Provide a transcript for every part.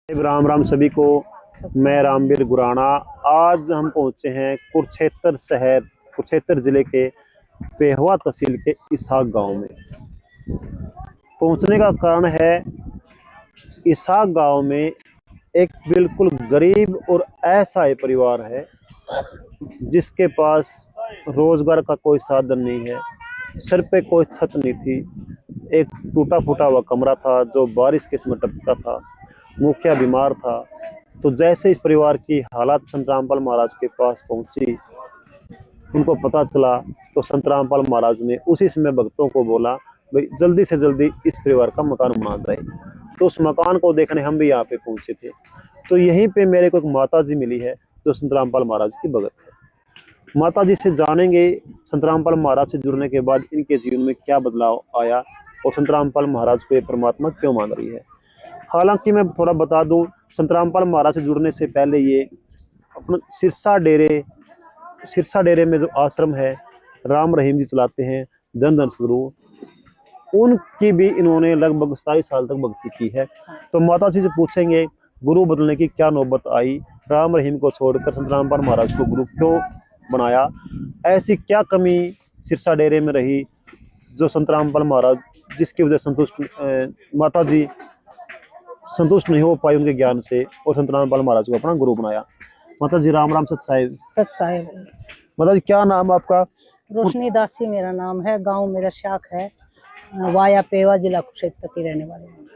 राम राम सभी को। मैं रामवीर गुराना। आज हम पहुंचे हैं कुरुक्षेत्र शहर, कुरुक्षेत्र जिले के पेहवा तहसील के इसहाक गांव में। पहुंचने का कारण है, इसहाक गांव में एक बिल्कुल गरीब और असहाय परिवार है जिसके पास रोजगार का कोई साधन नहीं है, सर पे कोई छत नहीं थी, एक टूटा फूटा हुआ कमरा था जो बारिश के समय टपकता था, मुखिया बीमार था। तो जैसे इस परिवार की हालात संत रामपाल महाराज के पास पहुंची, उनको पता चला, तो संत रामपाल महाराज ने उसी समय भक्तों को बोला, भाई जल्दी से जल्दी इस परिवार का मकान बना जाए। तो उस मकान को देखने हम भी यहाँ पे पहुंचे थे। तो यहीं पे मेरे को एक माता जी मिली है जो संत रामपाल महाराज की भगत है। माता जी से जानेंगे संत रामपाल महाराज से जुड़ने के बाद इनके जीवन में क्या बदलाव आया और संत रामपाल महाराज को ये परमात्मा क्यों मान रही है। हालांकि मैं थोड़ा बता दूं, संत रामपाल महाराज से जुड़ने से पहले ये अपना सिरसा डेरे में जो आश्रम है, राम रहीम जी चलाते हैं, धन धन सदगुरु, उनकी भी इन्होंने लगभग 27 साल तक भक्ति की है। तो माता जी से पूछेंगे गुरु बदलने की क्या नौबत आई, राम रहीम को छोड़कर संत रामपाल महाराज को गुरु क्यों बनाया, ऐसी क्या कमी सिरसा डेरे में रही जो संत रामपाल महाराज जिसकी वजह माता जी संतुष्ट नहीं हो पाई उनके ज्ञान से और संत रामपाल महाराज को अपना गुरु बनाया। माता जी राम राम। सत साहिब। सत साहिब। माता जी क्या नाम आपका? रोशनी दासी मेरा नाम है, गांव मेरा शाख है, वाया पेवा, जिला कुरुक्षेत्र की रहने वाली हूँ।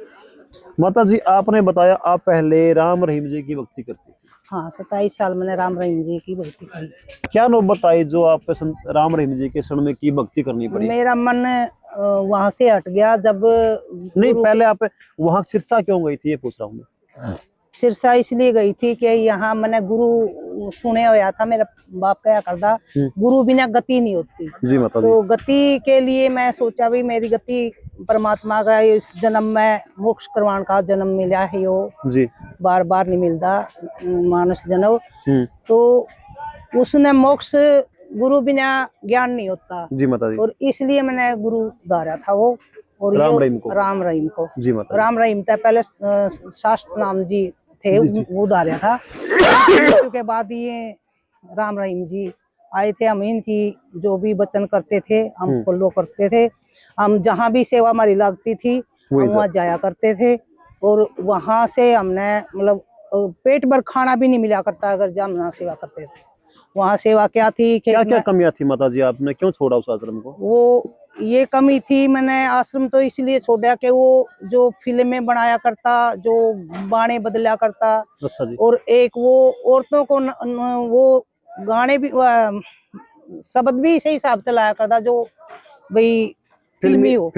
माता जी आपने बताया आप पहले राम रहीम जी की भक्ति करती थी। हाँ, 27 साल मैंने राम रहीम जी की भक्ति की। क्या नौबत आई जो आप राम रहीम जी के शरण में की भक्ति करनी पड़ी? मेरा मन वहां से हट गया जब नहीं, पहले आप वहां सिरसा क्यों गई थी ये पूछ रहा हूँ मैं। सिरसा इसलिए गई थी कि यहाँ मैंने गुरु सुने हुआ था, मेरा बाप क्या करता, गुरु बिना गति नहीं होती जी माता जी। तो गति के लिए मैं सोचा भी मेरी गति परमात्मा का इस जन्म में मोक्ष करवाने का जन्म मिला है, यो जी बार बार नहीं मिलता मानस जन्म। तो उसने मोक्ष गुरु बिना ज्ञान नहीं होता जी माता जी। और इसलिए मैंने गुरु धारा था वो, और राम रहीम को जी माता। राम रहीम था पहले, शास्त्र नाम जी थे वो धारा था। के बाद ये राम रहीम जी आए थे, हम इनकी जो भी वचन करते थे हम फॉलो करते थे। हम जहाँ भी सेवा हमारी लगती थी हम वहाँ जाया करते थे, और वहां से हमने मतलब पेट भर खाना भी नहीं मिला करता अगर जहाँ हम सेवा करते थे। वहाँ सेवा क्या थी, क्या क्या कमियां थी माता जी, आपने क्यों छोड़ा उस आश्रम को? वो ये कमी थी, मैंने आश्रम तो इसलिए छोड़ा कि वो जो फिल्में बनाया करता, जो बाणे बदला करता। अच्छा जी। और एक वो औरतों को वो गाने भी शब्द भी सही हिसाब से लाया करता जो भाई फिल्मी हो।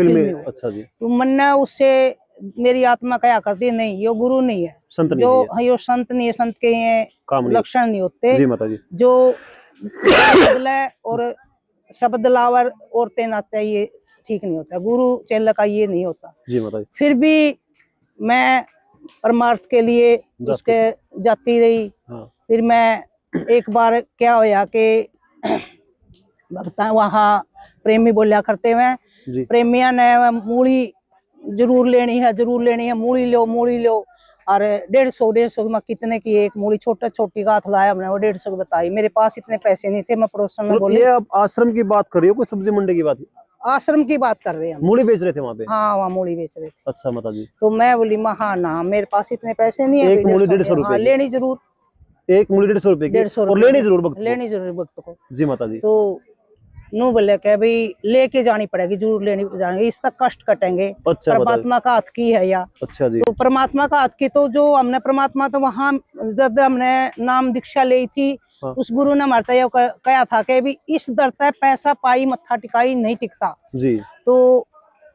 अच्छा जी। तो मन उससे मेरी आत्मा क्या करती, नहीं ये गुरु नहीं है, संत नहीं जो है। यो संत नहीं है, संत के ये लक्षण नहीं होते जी माता जी। जो बदले और शब्द लावर औरतें ना चाहिए, ठीक नहीं होता, गुरु चेला का ये नहीं होता जी माता जी। फिर भी मैं परमार्थ के लिए उसके जाती रही। फिर मैं एक बार क्या होया कि भक्ता वहाँ प्रेमी बोलिया करते हुए, प्रेमिया ने मूली जरूर लेनी है, मूली लो। और 150 में कितने की एक मूली, छोटी गाथ लाया हमने, वो 150 बताई। मेरे पास इतने पैसे नहीं थे, मैं पड़ोसन में बोली। ये आप आश्रम की बात कर रही हो, कोई सब्जी मंडी की बात? आश्रम की बात कर रहे हैं। मूली बेच रहे थे वहाँ पे? हाँ, वहाँ मूली बेच रहे थे। अच्छा माता जी। तो मैं बोली हाँ ना, मेरे पास इतने पैसे नहीं है। एक मूली 150 रुपए लेनी जरूर, एक मूली 150 रुपए की, और लेनी जरूर भक्त को जी माता जी। तो नू बोले के भाई लेके जानी पड़ेगी, जरूर लेनी जाएंगे, इस तक कष्ट कटेंगे। अच्छा, परमात्मा का हाथ की है या? अच्छा जी। तो परमात्मा का हाथ की, तो जो हमने परमात्मा, तो वहाँ जब हमने नाम दीक्षा ली थी, हाँ। उस गुरु ने हमारा कहा था कि भी इस दर तक पैसा पाई मत्था टिकाई नहीं टिकता जी। तो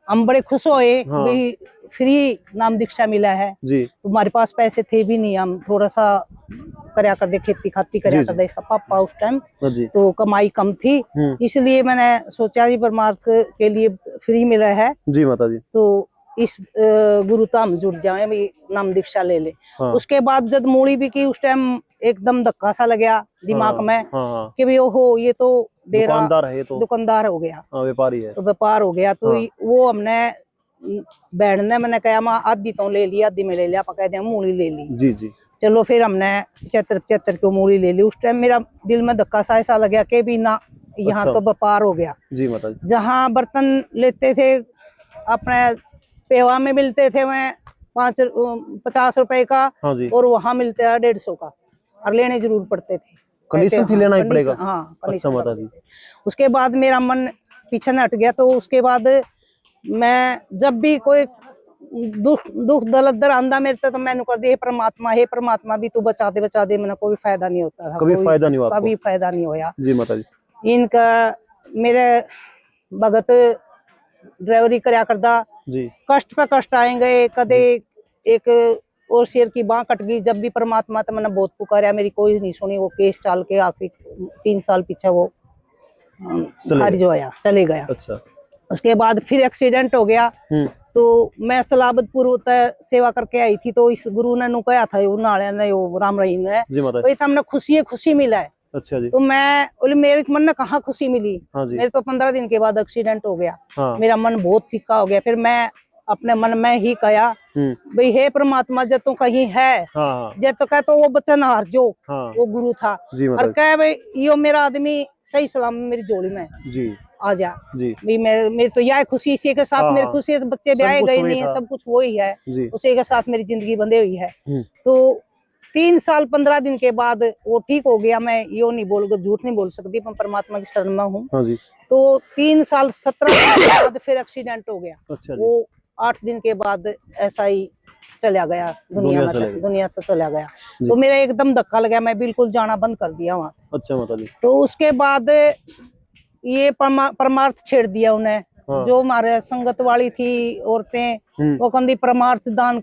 हम बड़े खुश हुए, हाँ। भाई फ्री नाम दीक्षा मिला है जी। तुम्हारे पास पैसे थे भी नहीं, हम थोड़ा सा करया कर दे, खेती खाती करया कर दे, इसका पापा उस टाइम तो कमाई कम थी, इसलिए मैंने सोचा जी परमार्थ के लिए फ्री मिला है जी माता जी, तो इस गुरु धाम जुड़ जाए, भी नाम दीक्षा ले ले। हाँ। उसके बाद जब मूड़ी भी की, उस टाइम एकदम धक्का सा लग गया दिमाग में, हाँ। कि भाई ओहो ये तो दुकानदार है, तो दुकानदार हो गया, व्यापारी है, तो व्यापार हो गया। तो हाँ। वो हमने बैठ ने मैंने कहा मैं आधी तो ले ली, आधी में ले लिया, आप कहते हैं मूली ले ली। जी जी। चलो फिर हमने 75 की मूली ले ली। उस टाइम मेरा दिल में धक्का सा ऐसा लग गया कि भी ना यहाँ अच्छा। तो व्यापार हो गया जी माता जी। जहाँ बर्तन लेते थे अपने पेवा में मिलते थे मैं 50 रुपए का, हाँ जी। और वहाँ मिलते हैं 150 का, और लेने जरूर पड़ते थे। कंडीशन थी, लेना ही पड़ेगा। हाँ अच्छा माता जी। उसके बाद मेरा मन पीछे न हट गया, तो उसके बाद मैं जब भी कोई दुख दलदर आंदा मेरे तो मैंने कर दिया, हे परमात्मा भी तू बचा दे, मैंने कोई फायदा नहीं होता था, कभी फायदा नहीं हुआ, कभी फायदा नहीं होया। जी माता जी। इनका मेरे भगत ड्राइवरी करया करदा जी, कष्ट पे कष्ट आएंगे, कदे एक और शेर की बांह कट गई, जब भी परमात्मा तो मैंने बहुत पुकारा, मेरी कोई नहीं सुनी। वो केस चाल के आखिरी 3 साल पीछे वो खारिज होया, चले गया। अच्छा। उसके बाद फिर एक्सीडेंट हो गया, तो मैं सलाबतपुर सेवा करके आई थी, तो इस गुरु ने कहा था नाले ने राम रहीम ने, तो ये हमने खुशी मिला है। अच्छा जी। तो मैं बोले मेरे मन में कहाँ खुशी मिली। हाँ जी। मेरे तो 15 दिन के बाद एक्सीडेंट हो गया। हाँ। मेरा मन बहुत फीका हो गया। फिर मैं अपने मन में ही कहा भाई हे परमात्मा जब तो कहीं है, हाँ। जब तो कह तो वो बच्चन हार जो, हाँ। वो गुरु था, और कह भाई यो मेरा आदमी सही सलाम मेरी जोड़ी में जी आ जा जी। मेरी तो यह खुशी, इसी के साथ मेरी खुशी है, बच्चे ब्याह गए नहीं है, सब कुछ वही है, उसी के साथ मेरी जिंदगी बंधे हुई है। तो 3 साल 15 दिन के बाद वो ठीक हो गया। मैं यो नहीं बोल, झूठ नहीं बोल सकती, मैं परमात्मा की शरण में हूँ। तो 3 साल 17 दिन के बाद फिर एक्सीडेंट हो गया। अच्छा। वो 8 दिन के बाद ऐसा ही चला गया, दुनिया से चला गया। तो मेरा एकदम धक्का लगा, मैं बिल्कुल जाना बंद कर दिया वहाँ। अच्छा माता जी। तो उसके बाद ये परमार्थ छेड़ दिया उन्हें। हाँ। जो हमारे संगत वाली थी औरतें, वो कहती परमार्थ दान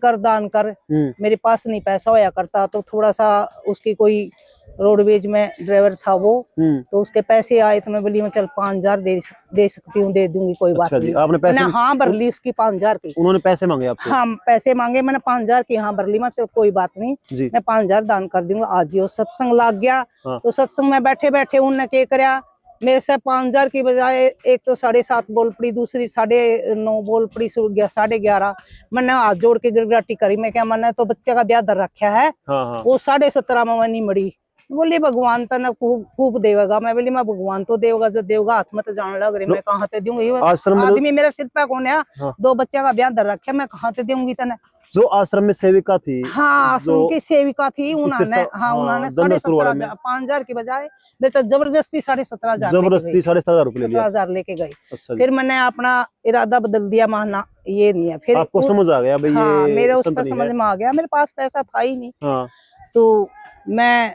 कर। मेरे पास नहीं पैसा होया करता, तो थोड़ा सा उसकी कोई रोडवेज में ड्राइवर था वो, तो उसके पैसे आए, तो मैं बोली मैं चल 5000 दे सकती हूँ, दे दूंगी, कोई बात नहीं। आपने पैसे हाँ भर ली उसकी 5000 की। उन्होंने पैसे मांगे आपसे? हाँ पैसे मांगे, मैंने 5000 की हाँ भर ली। मैं चल कोई बात नहीं, मैं 5000 दान कर दूंगा। आज ही सत्संग लग गया। हाँ। तो सत्संग में बैठे उनने क्या कराया, मेरे से 5000 की बजाय एक तो 7.5 बोल पड़ी, दूसरी 9.5 बोल पड़ी, 11.5। मैंने हाथ जोड़ के गिरगिराटी करी। मैं क्या, मैंने तो बच्चे का ब्याह धर रखा है। हाँ। वो 17.5 में नहीं मड़ी। बोली भगवान तो ना खूब देगा। मैं बोली मैं भगवान तो देगा, जो देगा हाथ में तो जान लग रही, मैं कहाँ से दूंगी। आदमी मेरे सिर पे कौन है? हाँ। 2 बच्चे का ब्याह धर रखा, मैं कहाँ से दूंगी तने। जो आश्रम में सेविका थी, हाँ आश्रम की सेविका थी, उन्होंने हाँ उन्होंने 17.5 5000 की बजाय मेरे तो जबरदस्ती 17.5 रुपए 17,000 लेके गई। अच्छा। फिर मैंने अपना इरादा बदल दिया, मानना ये नहीं है। फिर आपको समझ आ गया भाई, हाँ, ये मेरे उस पर समझ में आ गया। मेरे पास पैसा था ही नहीं। हाँ। तो मैं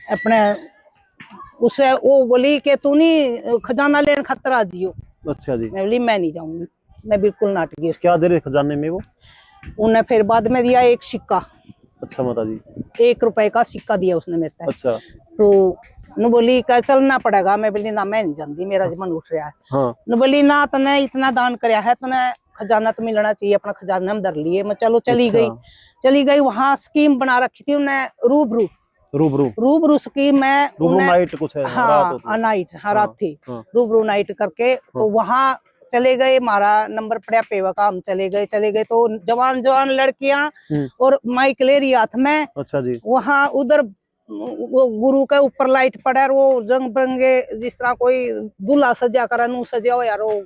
अपने उससे वो बोली कि तू नहीं खजाना लेने खतर आ जियो। अच्छा जी। मैं बोली मैं नहीं जाऊंगी, मैं बिल्कुल नाटकी। क्या दे रहे खजाने में वो? उन्हें फिर बाद में दिया एक सिक्का। अच्छा माता जी। 1 रुपए का सिक्का दिया उसने मेरे को। अच्छा। तो न बोली क्या चलना पड़ेगा। मैं बोली ना मैं नहीं जानती, मेरा मन उठ रहा है। हाँ। न बोली ना तने इतना दान कराया है, तने खजाना तो मिलना चाहिए, अपना खजाना हम धर लिए। मैं चलो चली गई। वहाँ स्कीम बना रखी थी उन्हें, रूबरू स्कीम में नाइट कुछ है। हाँ नाइट, हाँ रात थी। रूबरू नाइट करके तो वहाँ चले गए। हमारा नंबर पड़ा पेवा का, हम चले गए। तो जवान लड़कियां और माइक ले रही हाथ में। अच्छा जी। वहाँ उधर वो गुरु के ऊपर लाइट पड़ा, वो रंग बिरंगे जिस तरह कोई दूल्हा सजा कर सजा हो यार, वो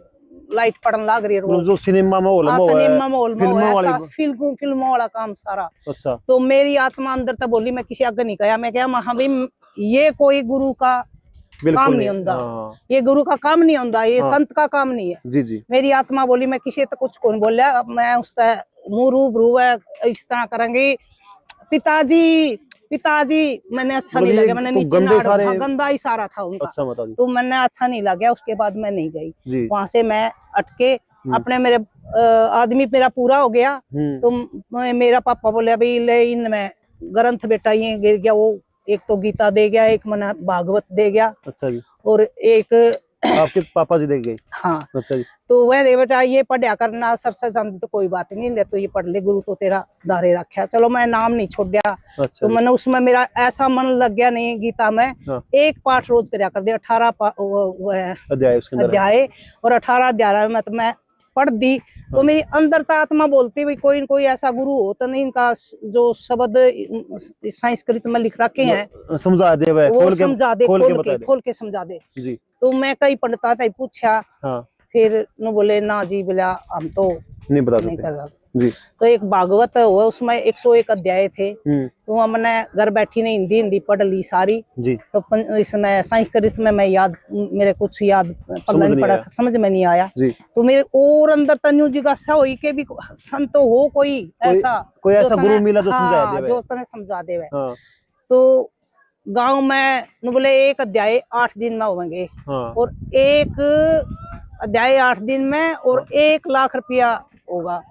लाइट पड़न लग रही है, जो सिनेमा माहौल में फिल्मों वाला काम सारा। अच्छा। तो मेरी आत्मा अंदर तक बोली, मैं किसी आगे नहीं कहा। मैं क्या महा भाई ये कोई गुरु का काम नहीं होता। हाँ। ये गुरु का काम नहीं होता, ये हाँ। संत का काम नहीं है। जी जी। मेरी आत्मा बोली, मैं किसी तक कुछ कौन बोलिया, मैं उससे मुँह रूबरू है इस तरह करेंगी। पिताजी मैंने अच्छा नहीं लगा, मैंने गंदा इशारा था उनका। अच्छा, तो मैंने अच्छा नहीं लगा। उसके बाद मैं नहीं गई वहां से। मैं अटके अपने, मेरे आदमी मेरा पूरा हो गया। तो मेरा पापा बोले भाई ले इनमें ग्रंथ बेटा ये गिर गया, वो एक तो गीता दे गया, एक मना भागवत दे गया। अच्छा जी। और एक आपके पापा जी दे गए। हाँ। अच्छा जी। तो वह दे बेटा ये पढ़ा करना, सर से जानती तो कोई बात नहीं, ले तो ये पढ़ ले, गुरु तो तेरा दारे रखा। चलो मैं नाम नहीं छोड़ दिया। अच्छा। तो मैंने उसमें मेरा ऐसा मन लग गया नहीं, गीता में हाँ। एक पाठ रोज कराया कर दिया, 18 अध्याय और 18 अध्याय में तो मैं पढ़ दी तो मेरी अंदर आत्मा बोलती भाई कोई न कोई ऐसा गुरु हो तो नहीं, इनका जो शब्द संस्कृत में लिख रखे हैं समझा दे, वो समझा दे, खोल के समझा दे जी। तो मैं कई पंडिता था पूछा, फिर न बोले ना जी बोला हम तो नहीं बता जी। तो एक भागवत हुआ उसमें 101 अध्याय थे, तो हमने घर बैठी ने हिंदी पढ़ ली सारी जी। तो इसमें संस्कृत में मैं याद, मेरे कुछ याद पढ़ा नहीं पड़ा, समझ में नहीं आया जी। तो मेरे और अंदर तन्यू जिज्ञासा हुई कि भी संत हो कोई ऐसा गुरु मिला जो समझा दे। तो गांव में न बोले एक अध्याय 8 दिन में होंगे और एक अध्याय 8 दिन में और 1 लाख रुपया होगा।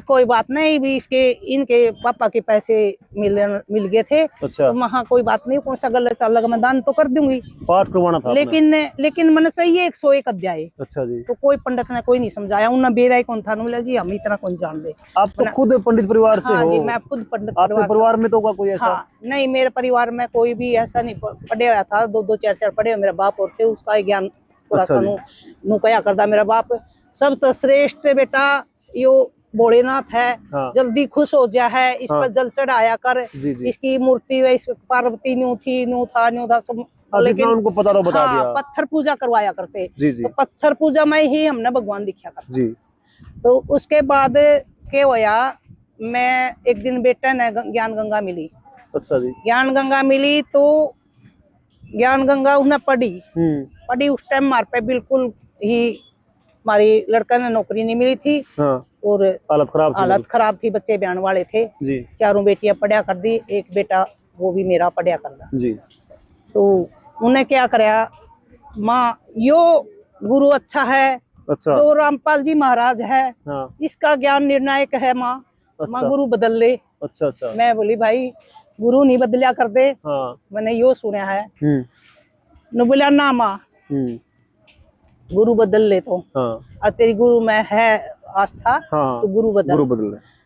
कोई बात नहीं, भी इसके इनके पापा के पैसे मिल गए थे। अच्छा। तो वहाँ कोई बात नहीं, कौन सा गलत चाल लगा, मैं दान तो कर दूंगी, पाठ करवाना था लेकिन मैंने चाहिए 101 अध्याय। अच्छा जी। तो कोई पंडित ने कोई नहीं समझाया, उन्हें बेरा कौन था, बोला जी हम इतना कौन जान दे। आप तो खुद पंडित परिवार से हो? जी मैं खुद पंडित परिवार में तो कोई ऐसा? हाँ, नहीं मेरे परिवार में कोई भी ऐसा नहीं पढ़े हुआ था, 2-2 4-4 पढ़े हुए मेरा बाप और थे, उसका ज्ञान थोड़ा सा नु कया करता मेरा बाप। सब तो श्रेष्ठ बेटा यो भोलेनाथ है। हाँ। जल्दी खुश हो जा है, इस पर जल चढ़ाया कर। जी जी। इसकी मूर्ति है, इस पार्वती न्यू था सब, लेकिन उनको पता रो बता दिया। पत्थर पूजा करवाया करते जी जी। तो पत्थर पूजा में ही हमने भगवान दिखा कर जी। तो उसके बाद क्या होया, मैं एक दिन बेटा ने ज्ञान गंगा मिली। अच्छा जी। ज्ञान गंगा मिली तो ज्ञान गंगा उसने पढ़ी उस टाइम हमारे पे बिल्कुल ही हमारी लड़का ने नौकरी नहीं मिली थी। हाँ। और हालत खराब थी, बच्चे ब्यान वाले थे जी। 4 बेटियां पढ़िया कर दी, एक बेटा वो भी मेरा पढ़िया कर दा जी। तो उन्हें क्या कराया, माँ यो गुरु अच्छा है। अच्छा। तो रामपाल जी महाराज है। हाँ। इसका ज्ञान निर्णायक है माँ। अच्छा। माँ गुरु बदल ले। अच्छा अच्छा। मैं बोली भाई गुरु नहीं बदलिया कर दे। हाँ। मैंने यो सुना है। न बोला ना माँ गुरु बदल ले तो। हाँ। और तेरी गुरु में है आस्था। हाँ। तो गुरु बदल।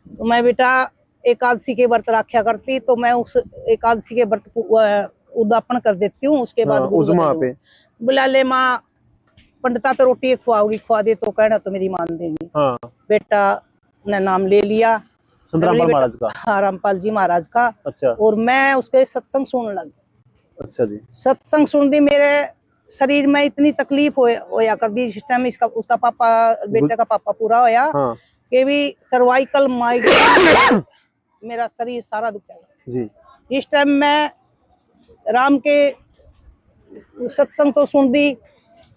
तो मैं बेटा एकादशी के व्रत रखा करती, तो मैं उस एकादशी के व्रत को उद्यापन कर देती हूँ, उसके बाद बुला ले माँ पंडिता तो रोटी खुआओगी, खुआ दे तो कहना तो मेरी मान देंगी। हाँ। बेटा ने नाम ले लिया रामपाल महाराज का। हाँ रामपाल जी महाराज का। अच्छा। और मैं उसके सत्संग सुनने लगी। अच्छा जी। सत्संग सुन दी, मेरे शरीर में इतनी तकलीफ होया कर दी जिस टाइम इसका उसका पापा बेटे का पापा पूरा होया। हाँ। कि भी सर्वाइकल माइग्रेन मेरा शरीर सारा दुखा जी। इस टाइम मैं राम के सत्संग तो सुन दी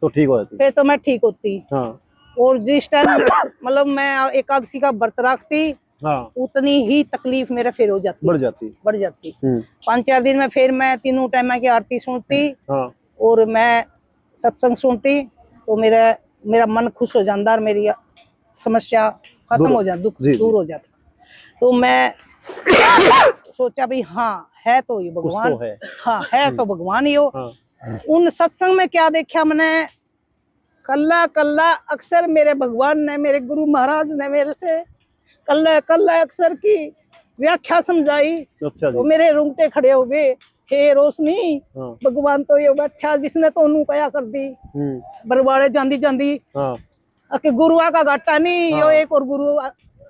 तो ठीक हो जाती, फिर तो मैं ठीक होती। हाँ। और जिस टाइम मतलब मैं एकादशी का व्रत रखती। हाँ। उतनी ही तकलीफ मेरा फिर हो जाती, बढ़ जाती। 5-4 दिन में फिर मैं 3 टाइम की आरती सुनती। हाँ। और मैं सत्संग सुनती तो मेरा मन खुश हो जाता और मेरी समस्या खत्म हो जाती, दुख दूर हो जाता। तो मैं सोचा भी हाँ है तो ये भगवान तो है। हाँ है तो भगवान ही हो। हाँ। उन सत्संग में क्या देखा मैंने, कल्ला अक्सर मेरे भगवान ने, मेरे गुरु महाराज ने मेरे से कल्ला अक्सर की व्याख्या समझाई। अच्छा तो मेरे रूंगटे खड़े हो गए। हे रोशनी। हाँ। भगवान तो ये बैठा जिसने तो नू कया कर दी बरवाड़े जांदी। हाँ। गुरुआ का घाटा नहीं। हाँ। यो एक और गुरु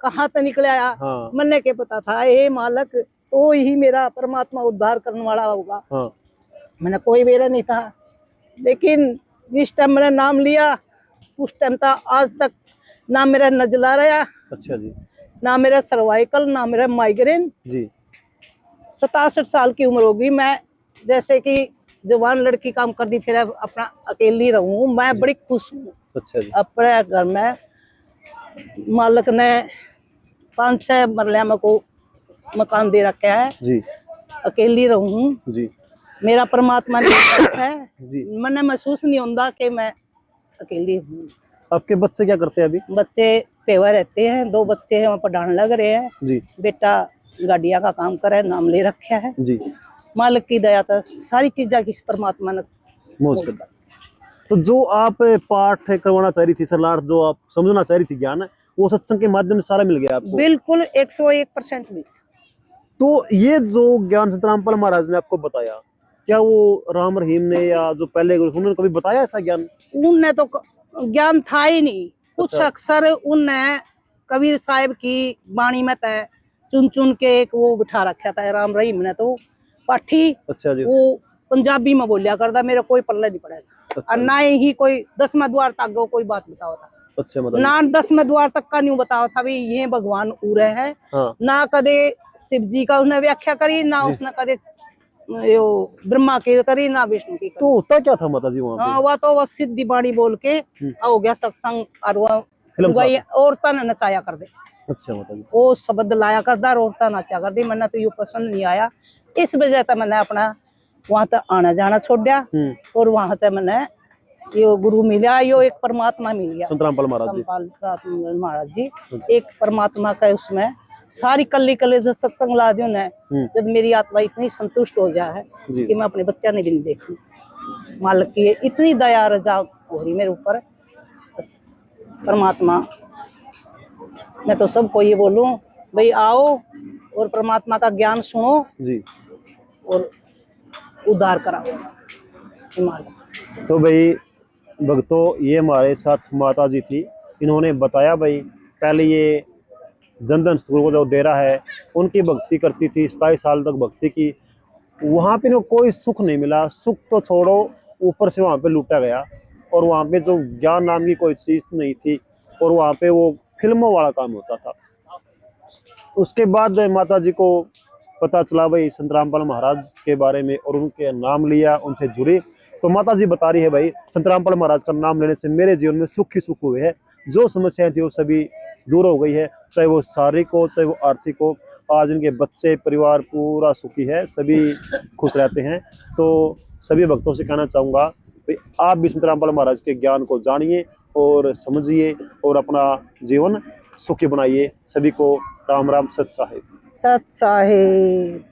कहाँ से निकले आया। हाँ। मन्ने के पता था हे मालक तो ही मेरा परमात्मा उद्धार करने वाला होगा। हाँ। मैंने कोई बेरा नहीं था, लेकिन जिस टाइम मैंने नाम लिया उस टाइम था आज तक ना मेरा नजला रहा। अच्छा जी। ना मेरा सर्वाइकल, ना मेरा माइग्रेन जी। 67 साल की उम्र होगी, मैं जैसे कि जवान लड़की काम कर दी, फिर अपना अकेली रहूं, मैं बड़ी खुश हूँ। अच्छा जी। अपने घर में मालिक ने 5-6 मरलिया में को मकान दे रखा है जी। अकेली रहूं जी। मेरा परमात्मा ने है जी। मैंने महसूस नहीं होता कि मैं अकेली हूँ। आपके बच्चे क्या करते हैं अभी? बच्चे पेवा रहते हैं, 2 बच्चे हैं, वहाँ पढ़ाने लग रहे हैं जी। बेटा गाड़िया का काम करे, नाम ले रखा है जी। मालिक की दया था, सारी चीजा किस परमात्मा ने मोज कर। तो जो आप पाठ करवाना चाह रही थी सरलार, जो आप समझना चाह रही थी ज्ञान, वो सत्संग के माध्यम से सारा मिल गया आपको? बिल्कुल 101% मिल। तो ये जो ज्ञान संत रामपाल महाराज ने आपको बताया, क्या वो राम रहीम ने या जो पहले उन्होंने कभी बताया ऐसा ज्ञान? उनने तो ज्ञान था ही नहीं। कुछ अक्सर उनने कबीर साहब की वाणी में तय चुन चुन के एक वो बिठा रखा था राम रहीम ने, तो पाठी अच्छा जी। वो पंजाबी में बोलिया करता, मेरे कोई पल्ले नहीं पड़ेगा। अच्छा, और ना ही कोई 10वें द्वार तक वो कोई बात बताओ था। अच्छा, मतलब ना 10वें द्वार तक का नहीं बताओ था भी ये भगवान उरे है। हाँ। ना कदे शिव जी का उसने व्याख्या करी, ना उसने कदे यो ब्रह्मा की करी, ना विष्णु की करी। तो होता क्या था माता जी वहाँ पे? हाँ, वह तो वह सिद्धि बाणी बोल के हो गया सत्संग, और वह औरतां ने नचाया कर दे। अच्छा, माता जी वो शब्द लाया करदा और औरतां नाचा कर दी। मैंने तो ये पसंद नहीं आया, इस वजह से मैंने अपना वहां तक आना जाना छोड़ा। और वहां से मैंने यो गुरु मिला, यो एक परमात्मा मिल गया, संत रामपाल महाराज जी। एक परमात्मा का उसमें सारी कली जो सत्संग ला दियो ने, जब मेरी आत्मा इतनी संतुष्ट हो जाए कि मैं अपने बच्चा ने भी नहीं देखी। मालिक की इतनी दया रजा हो रही मेरे ऊपर। परमात्मा, मैं तो सबको ये बोलूं भाई आओ और परमात्मा का ज्ञान सुनो जी, और उद्धार कराओ। तो भाई भक्तों, ये हमारे साथ माता जी थी, इन्होंने बताया भाई पहले ये जनधन स्कूल को जो डेरा है उनकी भक्ति करती थी, 27 साल तक भक्ति की। वहाँ पे कोई सुख नहीं मिला, सुख तो छोड़ो ऊपर से वहाँ पे लूटा गया। और वहाँ पे जो ज्ञान नाम की कोई चीज नहीं थी, और वहाँ पे वो फिल्मों वाला काम होता था। उसके बाद माता जी को पता चला भाई संत रामपाल महाराज के बारे में, और उनके नाम लिया, उनसे जुड़ी। तो माता जी बता रही है भाई संत रामपाल महाराज का नाम लेने से मेरे जीवन में सुख ही सुख हुए हैं। जो समस्याएं थी वो सभी दूर हो गई है, चाहे वो शारीरिक हो चाहे वो आर्थिक हो। आज इनके बच्चे परिवार पूरा सुखी है, सभी खुश रहते हैं। तो सभी भक्तों से कहना चाहूंगा भाई आप भी संत रामपाल महाराज के ज्ञान को जानिए और समझिए और अपना जीवन सुखी बनाइए। सभी को राम राम, सत साहिब। सत साहिब।